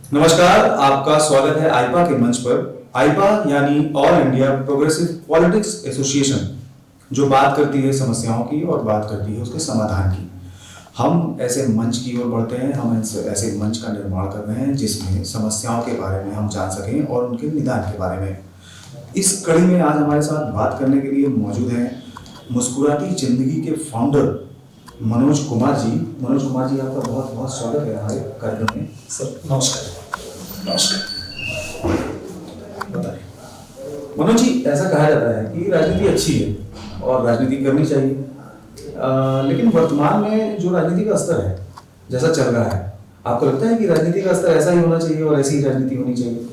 नमस्कार, आपका स्वागत है आईपा के मंच पर। आईपा यानी all India progressive politics association, जो बात करती है समस्याओं की और बात करती है उसके समाधान की। हम ऐसे मंच की ओर बढ़ते हैं, हम ऐसे मंच का निर्माण कर रहे हैं जिसमें समस्याओं के बारे में हम जान सकें और उनके निदान के बारे में। इस कड़ी में आज हमारे साथ बात करने के लिए मौजूद हैं मुस्कुराती जिंदगी के फाउंडर मनोज कुमार जी। मनोज कुमार जी, आपका बहुत बहुत स्वागत है हमारे कार्यक्रम में। सर नमस्कार। बताइए मनोज जी, ऐसा कहा जाता है कि राजनीति अच्छी है और राजनीति करनी चाहिए, लेकिन वर्तमान में जो राजनीति का स्तर है जैसा चल रहा है, आपको लगता है कि राजनीति का स्तर ऐसा ही होना चाहिए और ऐसी ही राजनीति होनी चाहिए?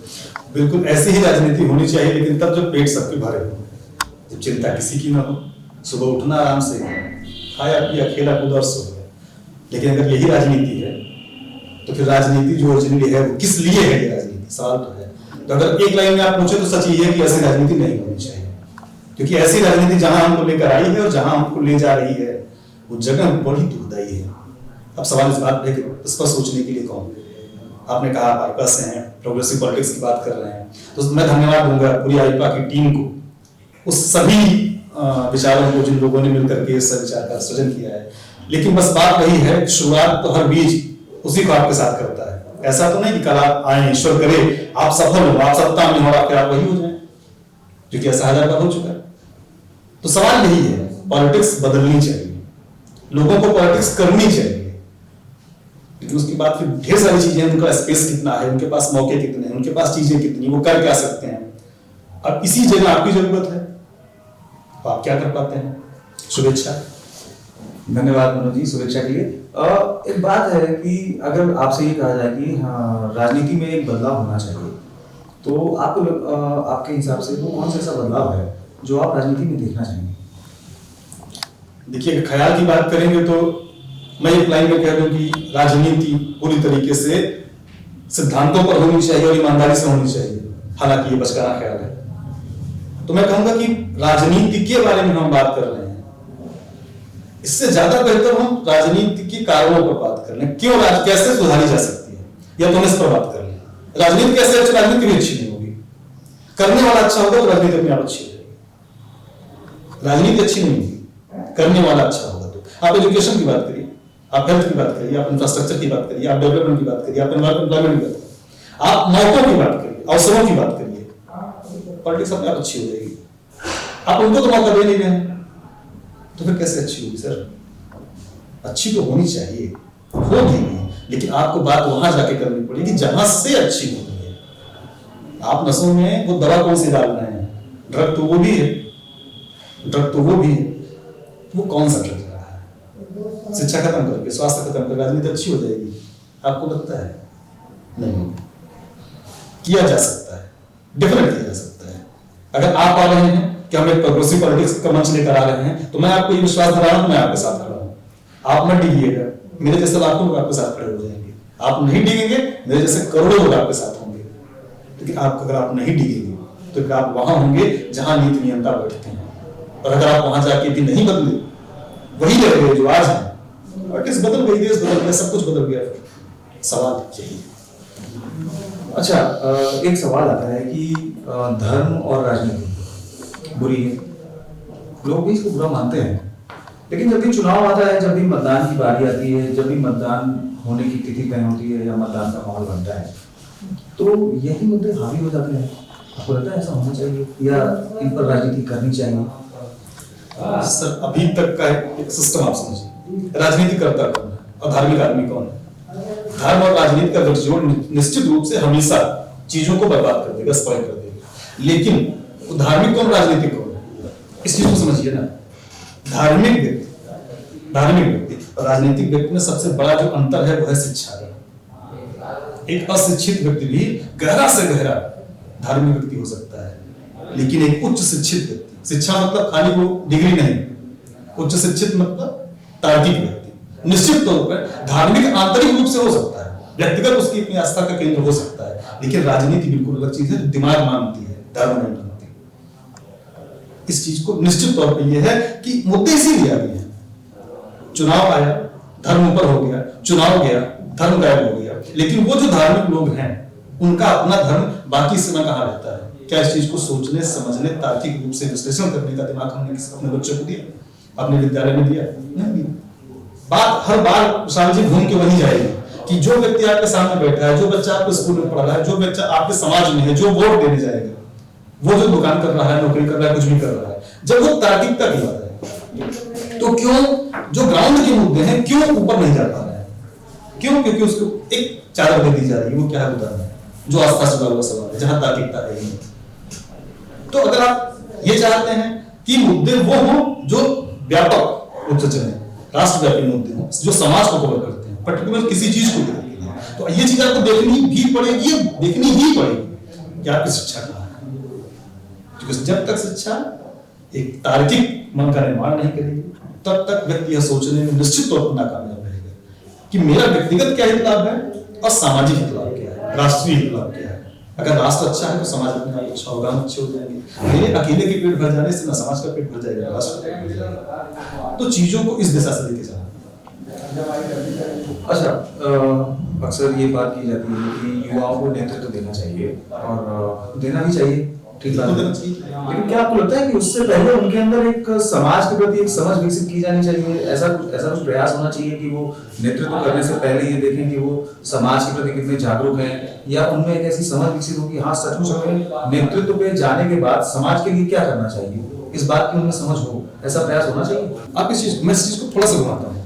बिल्कुल ऐसी ही राजनीति होनी चाहिए, लेकिन तब जब पेट सबके भरे हो, जब चिंता किसी की ना हो, सुबह उठना आराम से, खाया पिया खेला कूदा और सो गया। लेकिन अगर यही राजनीति है तो फिर राजनीति जो ओरिजिनली है वो किस लिए है? ये राजनीति सवाल तो है। तो अगर एक लाइन में आप पूछे तो सच ये है कि ऐसी राजनीति नहीं होनी चाहिए, क्योंकि ऐसी राजनीति जहां हमको लेकर आई है और जहां हमको ले जा रही है वो जगह बड़ी दुखदाई है। अब सवाल इस बात पे कि इस पर सोचने के लिए कौन? आपने कहा आप आईपा से हैं, प्रोग्रेसिव पॉलिटिक्स की बात कर रहे हैं, तो मैं धन्यवाद दूंगा पूरी आईपा की टीम को, उस सभी विचारों को जिन लोगों ने मिलकर के इस विचार का सृजन किया है। लेकिन बस बात वही है, शुरुआत तो हर बीज उसी को आपके साथ करता है। ऐसा तो नहीं कि कल आप आए, ईश्वर करे आप सफल हो, आप सत्ता में हो, आप वही हो जाए, क्योंकि ऐसा 1000 बार हो चुका है। तो सवाल यही है, पॉलिटिक्स बदलनी चाहिए, लोगों को पॉलिटिक्स करनी चाहिए, लेकिन उसके बाद फिर ढेर सारी चीजें, उनका स्पेस कितना है, उनके पास मौके कितने हैं, उनके पास चीजें कितनी, वो कर क्या सकते हैं। अब इसी जगह आपकी जरूरत है, तो आप क्या कर पाते हैं? शुभेच्छा। धन्यवाद मनोज जी, शुभेच्छा के लिए। एक बात है कि अगर आपसे ये कहा जाए कि हाँ, राजनीति में एक बदलाव होना चाहिए, तो आपको आपके हिसाब से वो कौन सा ऐसा बदलाव है जो आप राजनीति में देखना चाहेंगे? देखिए, ख्याल की बात करेंगे तो मैं एक लाइन में कह दूं कि राजनीति पूरी तरीके से सिद्धांतों पर होनी चाहिए और ईमानदारी से होनी चाहिए, हालांकि ये बचकाना ख्याल है। तो मैं कहूंगा कि राजनीति के बारे में हम बात कर रहे हैं, इससे ज्यादा बेहतर हम राजनीति के कारणों पर बात कर लें, क्यों कैसे सुधारी जा सकती है, या तो हम इस पर बात कर लें। राजनीति कैसे अच्छी? राजनीति भी अच्छी नहीं होगी। करने वाला अच्छा होगा तो राजनीति अपने आप अच्छी हो जाएगी। राजनीति अच्छी नहीं होगी, करने वाला अच्छा होगा। तो आप एजुकेशन की बात करिए, आप हेल्थ की बात करिए, आप इंफ्रास्ट्रक्चर की बात करिए, आप डेवलपमेंट की बात करिए, आप एम्प्लॉयमेंट की बात करिए, आप मौकों की बात करिए, अवसरों की बात करिए, पॉलिटिक्स अपने आप अच्छी हो जाएगी। आप उनको तो मौका दे नहीं रहे हैं, तो फिर कैसे अच्छी होगी? सर, अच्छी तो होनी चाहिए, होगी भी, लेकिन आपको बात वहां जाके करनी पड़ेगी जहां से अच्छी होती है। आप नसों में वो दवा कौन सी डाल रहे हैं? ड्रग तो वो भी है, ड्रग तो वो भी है, वो कौन सा ड्रग रहा है? शिक्षा खत्म करके, स्वास्थ्य खत्म करके राजनीति अच्छी हो जाएगी? आपको लगता है? नहीं। किया जा सकता है, डेफिनेट किया जा सकता है। अगर आप आ रहे हैं कि हम एक प्रोग्रेसिव पॉलिटिक्स का मंच लेकर आ रहे हैं, तो मैं आपको ये विश्वास दिला रहा हूं, मैं आपके साथ खड़ा हूं। आप मत डिगिएगा, मेरे जैसे लाखों लोग आपके साथ खड़े हो जाएंगे। आप नहीं डिगेंगे, मेरे जैसे करोड़ों लोग आपके साथ होंगे। लेकिन अगर आप नहीं डिगेंगे तो आप वहां होंगे जहां नीति नियमता बैठते हैं, और अगर आप वहां जाके भी नहीं बदले, वही रह गए जो आज है, पॉलिटिक्स बदल गई, देश बदल गया, सब कुछ बदल गया। फिर सवाल यही। अच्छा, एक सवाल आता है कि धर्म और राजनीति बुरी है, लोग भी इसको बुरा मानते हैं, लेकिन जब भी चुनाव आता है, जब भी मतदान की बारी आती है, जब भी मतदान होने की तिथि तय होती है या मतदान का माहौल बनता है, तो यही मुद्दे हावी हो जाते हैं। आपको लगता है ऐसा होना चाहिए या इन पर राजनीति करनी चाहिए? सर, अभी तक का एक सिस्टम आप समझिए, राजनीति करता कौन है और धार्मिक आदमी कौन है? धर्म और राजनीति का गठजोड़ निश्चित रूप से हमेशा चीजों को बर्बाद कर देगा, स्पॉइल कर देगा। लेकिन धार्मिक कौन, राजनीतिक कौन? इस चीज को समझिए ना। धार्मिक व्यक्ति और राजनीतिक व्यक्ति में सबसे बड़ा जो अंतर है वो है शिक्षा। एक अशिक्षित व्यक्ति भी गहरा से गहरा धार्मिक व्यक्ति हो सकता है, लेकिन एक उच्च शिक्षित व्यक्ति, शिक्षा मतलब खाली वो डिग्री नहीं, उच्च शिक्षित मतलब तार्किक व्यक्ति निश्चित तौर पर धार्मिक आंतरिक रूप से हो सकता है, व्यक्तिगत उसकी अपनी आस्था का केंद्र हो सकता है, लेकिन राजनीति बिल्कुल अलग चीज है जो दिमाग मानती है, धर्म नहीं मानती। इस चीज को निश्चित तौर पर यह है कि मुद्दे इसीलिए आ गए हैं। चुनाव आया, धर्म ऊपर हो गया, चुनाव गया, धर्म गायब हो गया। लेकिन वो जो धार्मिक लोग हैं उनका अपना धर्म बाकी समय कहाँ रहता है? क्या इस चीज को सोचने, समझने, तार्किक रूप से विश्लेषण करने का दिमाग हमने अपने बच्चों को दिया, अपने विद्यालय में दिया? नहीं दिया। बात हर बार विशाल जी घूम के वही जाएगी कि जो व्यक्ति आपके सामने बैठा है, जो बच्चा आपके स्कूल में पढ़ रहा है, जो बच्चा आपके समाज में है, जो वोट देने जाएगा, वो जो दुकान कर रहा है, नौकरी कर रहा है, कुछ भी कर रहा है, जब वो तार्किकता की बात है, तो क्यों जो ग्राउंड के मुद्दे हैं क्यों ऊपर नहीं जा पा रहा है? क्यों? क्योंकि उसको एक चादर दे दी जा रही है। वो क्या है उदाहरण है जो आस्था से जुड़ा हुआ सवाल है, जहां तार्किकता है ही नहीं। तो अगर आप ये चाहते हैं कि मुद्दे वो हों जो व्यापक रूप से चले, राष्ट्रव्यापी मुद्दे हों जो समाज को कवर करते हैं, पर्टिकुलर किसी चीज को लेकर, तो ये चीज आपको देखनी भी पड़ेगी, देखनी ही पड़ेगी कि आपकी शिक्षा कहाँ है। क्योंकि जब तक शिक्षा एक तार्किक मन का निर्माण नहीं करेगी, तब तक व्यक्ति यह सोचने में निश्चित तौर पर नाकामयाब रहेगा कि मेरा व्यक्तिगत क्या हित लाभ है और सामाजिक हित लाभ क्या है, राष्ट्रीय हित लाभ क्या है। अगर राष्ट्र अच्छा है तो समाज अपने आप अच्छा होगा, हम अच्छे हो जाएंगे। मेरे अकेले के पेट भर जाने से ना समाज का पेट भर जाएगा, राष्ट्र। तो चीजों को इस दिशा से लेके जाना। अच्छा, अक्सर ये बात की जाती है कि युवाओं को नेतृत्व देना चाहिए और देना भी चाहिए, ठीक बात है। लेकिन क्या आपको लगता है कि उससे पहले उनके अंदर एक समाज के प्रति एक समझ विकसित की जानी चाहिए? ऐसा कुछ प्रयास होना चाहिए कि वो नेतृत्व करने से पहले ये देखें कि वो समाज के प्रति कितने जागरूक हैं, या उनमें एक ऐसी समझ विकसित हो कि हाँ सचमुच हमें नेतृत्व पे जाने के बाद समाज के लिए क्या करना चाहिए, इस बात की उनमें समझ हो, ऐसा प्रयास होना चाहिए? आप इस चीज, मैं इस चीज को थोड़ा सा घुमाता हूँ।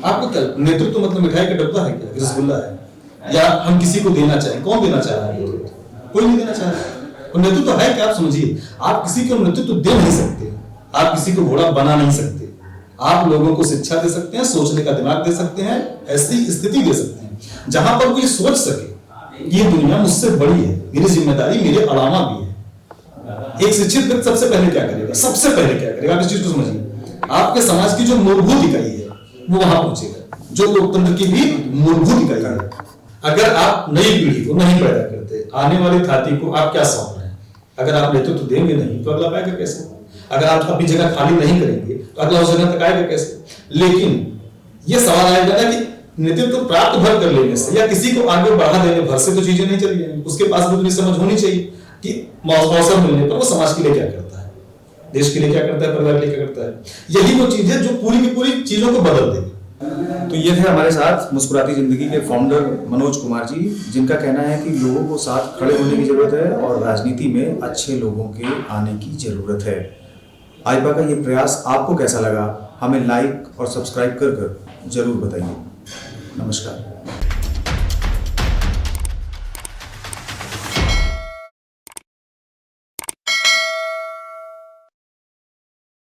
आपको क्या नेतृत्व मतलब मिठाई का डब्बा है क्या, रसगुल्ला है, या हम किसी को देना चाहें? कौन देना चाह रहा है? कोई नहीं देना चाह रहा। और नेतृत्व तो है क्या? आप समझिए, आप किसी को नेतृत्व दे नहीं सकते, आप किसी को घोड़ा बना नहीं सकते। आप लोगों को शिक्षा दे सकते हैं, सोचने का दिमाग दे सकते हैं, ऐसी स्थिति दे सकते हैं जहां पर कोई सोच सके ये दुनिया मुझसे बड़ी है, मेरी जिम्मेदारी मेरे अलावा भी है। एक शिक्षित व्यक्ति सबसे पहले क्या करेगा? सबसे पहले क्या करेगा? आप इस चीज को समझिए। आपके समाज की जो मूलभूत इकाई है वो वहां पहुंचेगा, जो लोकतंत्र की भी मूलभूत इकाई है। अगर आप नई पीढ़ी को नहीं पैदा करते, आने वाली थाती को आप क्या सौंप रहे हैं? अगर आप नेतृत्व देंगे नहीं तो अगला पाएगा कैसे? अगर आप अपनी जगह खाली नहीं करेंगे तो अगला उस जगह तक आएगा कैसे? लेकिन ये सवाल आएगा ना कि नेतृत्व प्राप्त भर कर लेने से या किसी को आगे बढ़ा देने भर से तो चीजें नहीं चली जाएंगी। उसके पास भी उतनी समझ होनी चाहिए कि अवसर मिलने पर वो समाज के लिए क्या करता है, देश के लिए क्या करता है, परिवार के लिए क्या करता है। यही वो चीज है जो पूरी की पूरी चीजों को बदल देगी। तो ये थे हमारे साथ मुस्कुराती जिंदगी के फाउंडर मनोज कुमार जी, जिनका कहना है कि लोगों को साथ खड़े होने की जरूरत है और राजनीति में अच्छे लोगों के आने की जरूरत है। आइपा का ये प्रयास आपको कैसा लगा? हमें लाइक और सब्सक्राइब कर जरूर बताइए। नमस्कार।